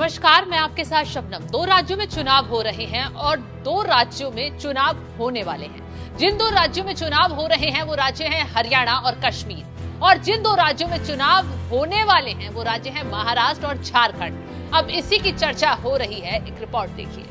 नमस्कार, मैं आपके साथ शबनम। 2 राज्यों में चुनाव हो रहे हैं और 2 राज्यों में चुनाव होने वाले हैं। जिन 2 राज्यों में चुनाव हो रहे हैं वो राज्य हैं हरियाणा और कश्मीर, और जिन 2 राज्यों में चुनाव होने वाले हैं वो राज्य हैं महाराष्ट्र और झारखंड। अब इसी की चर्चा हो रही है, एक रिपोर्ट देखिए।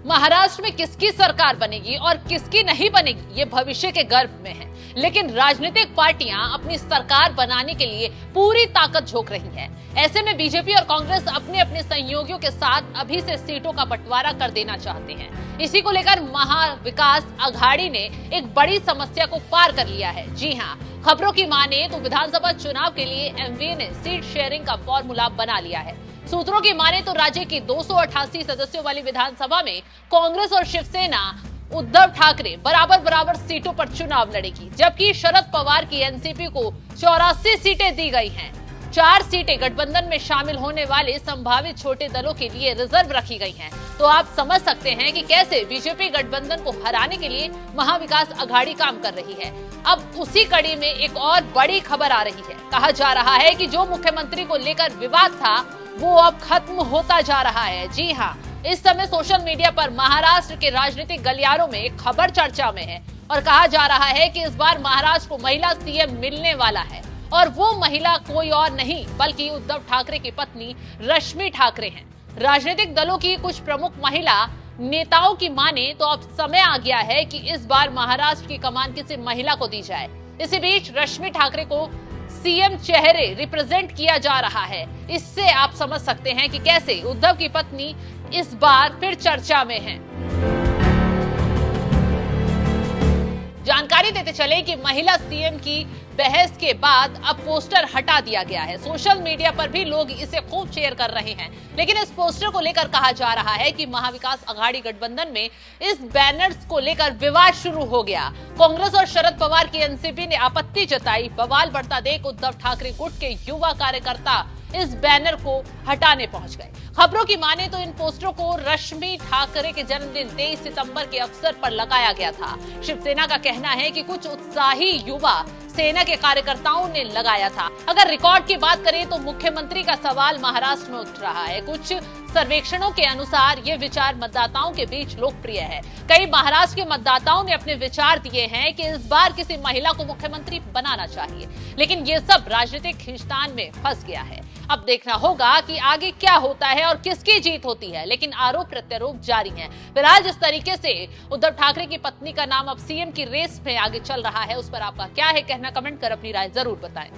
महाराष्ट्र में किसकी सरकार बनेगी और किसकी नहीं बनेगी, ये भविष्य के गर्भ में है। लेकिन राजनीतिक पार्टियां अपनी सरकार बनाने के लिए पूरी ताकत झोंक रही हैं। ऐसे में बीजेपी और कांग्रेस अपने अपने सहयोगियों के साथ अभी से सीटों का बंटवारा कर देना चाहते हैं। इसी को लेकर महाविकास अघाड़ी ने एक बड़ी समस्या को पार कर लिया है। जी हां, खबरों की माने तो विधानसभा चुनाव के लिए एमवीए ने सीट शेयरिंग का फॉर्मूला बना लिया है। सूत्रों की माने तो राज्य की 288 सदस्यों वाली विधानसभा में कांग्रेस और शिवसेना उद्धव ठाकरे बराबर सीटों पर चुनाव लड़ेगी, जबकि शरद पवार की एनसीपी को 84 सीटें दी गई हैं। 4 सीटें गठबंधन में शामिल होने वाले संभावित छोटे दलों के लिए रिजर्व रखी गई हैं। तो आप समझ सकते हैं कि कैसे बीजेपी गठबंधन को हराने के लिए महाविकास अघाड़ी काम कर रही है। अब उसी कड़ी में एक और बड़ी खबर आ रही है। कहा जा रहा है कि जो मुख्यमंत्री को लेकर विवाद था वो अब खत्म होता जा रहा है। जी हाँ, इस समय सोशल मीडिया पर महाराष्ट्र के राजनीतिक गलियारों में एक खबर चर्चा में है और कहा जा रहा है कि इस बार महाराष्ट्र को महिला सीएम मिलने वाला है, और वो महिला कोई और नहीं बल्कि उद्धव ठाकरे की पत्नी रश्मि ठाकरे हैं। राजनीतिक दलों की कुछ प्रमुख महिला नेताओं की माने तो अब समय आ गया है कि इस बार महाराष्ट्र की कमान किसी महिला को दी जाए। इसी बीच रश्मि ठाकरे को सीएम चेहरे रिप्रेजेंट किया जा रहा है। इससे आप समझ सकते हैं कि कैसे उद्धव की पत्नी इस बार फिर चर्चा में है। जानकारी देते चले कि महिला सीएम की बहस के बाद अब पोस्टर हटा दिया गया है। सोशल मीडिया पर भी लोग इसे खूब शेयर कर रहे हैं, लेकिन इस पोस्टर को लेकर कहा जा रहा है कि महाविकास अघाड़ी गठबंधन में इस बैनर्स को लेकर विवाद शुरू हो गया। कांग्रेस और शरद पवार की एनसीपी ने आपत्ति जताई। बवाल बढ़ता देख उद्धव ठाकरे गुट के युवा कार्यकर्ता इस बैनर को हटाने पहुंच गए। खबरों की माने तो इन पोस्टरों को रश्मि ठाकरे के जन्मदिन 23 सितंबर के अवसर पर लगाया गया था। शिवसेना का कहना है कि कुछ उत्साही युवा सेना के कार्यकर्ताओं ने लगाया था। अगर रिकॉर्ड की बात करें तो मुख्यमंत्री का सवाल महाराष्ट्र में उठ रहा है। कुछ सर्वेक्षणों के अनुसार ये विचार मतदाताओं के बीच लोकप्रिय है। कई महाराष्ट्र के मतदाताओं ने अपने विचार दिए हैं कि इस बार किसी महिला को मुख्यमंत्री बनाना चाहिए, लेकिन ये सब राजनीतिक खींचतान में फंस गया है। अब देखना होगा कि आगे क्या होता है और किसकी जीत होती है, लेकिन आरोप प्रत्यारोप जारी हैं। फिलहाल जिस तरीके से उद्धव ठाकरे की पत्नी का नाम अब सीएम की रेस में आगे चल रहा है, उस पर आपका क्या है कहना, कमेंट कर अपनी राय जरूर बताएं।